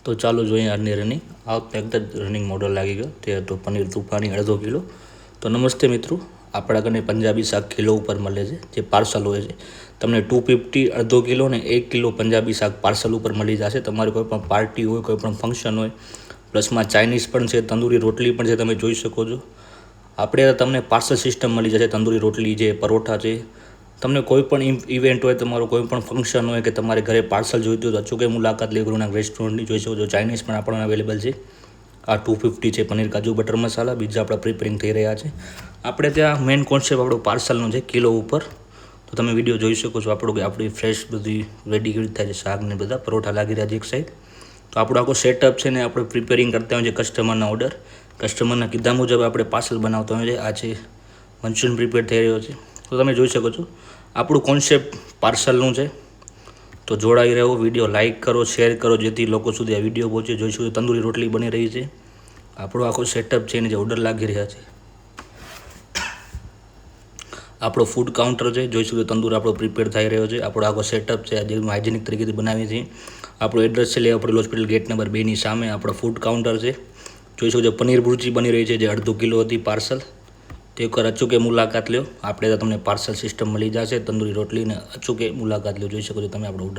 તો ચાલો જોઈએ આજની રનિંગ. આ વખતે એકદમ રનિંગ મોડલ લાગી ગયો તે હતો પનીર તૂફાની 1/2 કિલો. તો નમસ્તે મિત્રો, આપણા કને પંજાબી શાક કિલો ઉપર મળે છે, જે પાર્સલ હોય છે. તમને 250 1/2 કિલો ને 1 કિલો પંજાબી શાક પાર્સલ ઉપર મળી જશે. તમારી કોઈ પણ પાર્ટી હોય, કોઈ પણ ફંક્શન હોય, પ્લસમાં ચાઇનીઝ પણ છે, તંદૂરી રોટલી પણ છે, તમે જોઈ શકો છો. આપણે તમને પાર્સલ સિસ્ટમ મળી જશે. તંદૂરી રોટલી છે, પરોઠા છે. તમને કોઈ પણ ઇવેન્ટ હોય, તમારું કોઈ પણ ફંક્શન હોય કે તમારે ઘરે પાર્સલ જોઈતું હોય તો અચૂકે મુલાકાત લે ગુરુનાનક રેસ્ટોરન્ટની. જોઈ શકો છો ચાઇનીઝ પણ આપણને અવેલેબલ છે. આ 250 છે પનીર કાજુ બટર મસાલા. બીજા આપણા પ્રિપેરિંગ થઈ રહ્યા છે. આપણે ત્યાં મેઇન કોન્સેપ્ટ આપણો પાર્સલનો છે કિલો ઉપર. તો તમે વિડીયો જોઈ શકો છો. આપણી ફ્રેશ બધી રેડી કેવી થાય છે, શાક ને બધા પરોઠા લાગી રહ્યા છે એક સાઈડ. તો આપણો આખો સેટઅપ છે ને આપણે પ્રિપેરિંગ કરતા હોય છે કસ્ટમરના ઓર્ડર. કસ્ટમરના કીધા મુજબ આપણે પાર્સલ બનાવતા હોય છે. આ છે મંચુરિયન પ્રિપેર થઈ રહ્યો છે. તો તમે જોઈ શકો છો આપણું કોન્સેપ્ટ પાર્સલનું છે. તો જોડાઈ રહ્યો, વિડીયો લાઇક કરો, શેર કરો, જેથી લોકો સુધી આ વિડીયો પહોંચે. જોઈ શકો તંદૂરી રોટલી બની રહી છે. આપણો આખો સેટઅપ છે એને જે ઓર્ડર લાગી રહ્યા છે. આપણો ફૂડ કાઉન્ટર છે. જોઈ શકો તંદૂર આપણો પ્રિપેર થઈ રહ્યો છે. આપણો આખો સેટઅપ છે જે હાઇજેનિક તરીકેથી બનાવીએ છીએ. આપણો એડ્રેસ છે લેવા પડેલ હોસ્પિટલ ગેટ નંબર 2ની સામે આપણો ફૂડ કાઉન્ટર છે. જોઈ શકો છો પનીર ભુરજી બની રહી છે, જે 1/2 કિલો હતી પાર્સલ. તે એકવાર અચૂકે મુલાકાત લ્યો. આપણે તમને પાર્સલ સિસ્ટમ મળી જશે. તંદૂરી રોટલીને અચૂકે મુલાકાત લ્યો. જોઈ શકો છો તમે આપણો ઓર્ડર.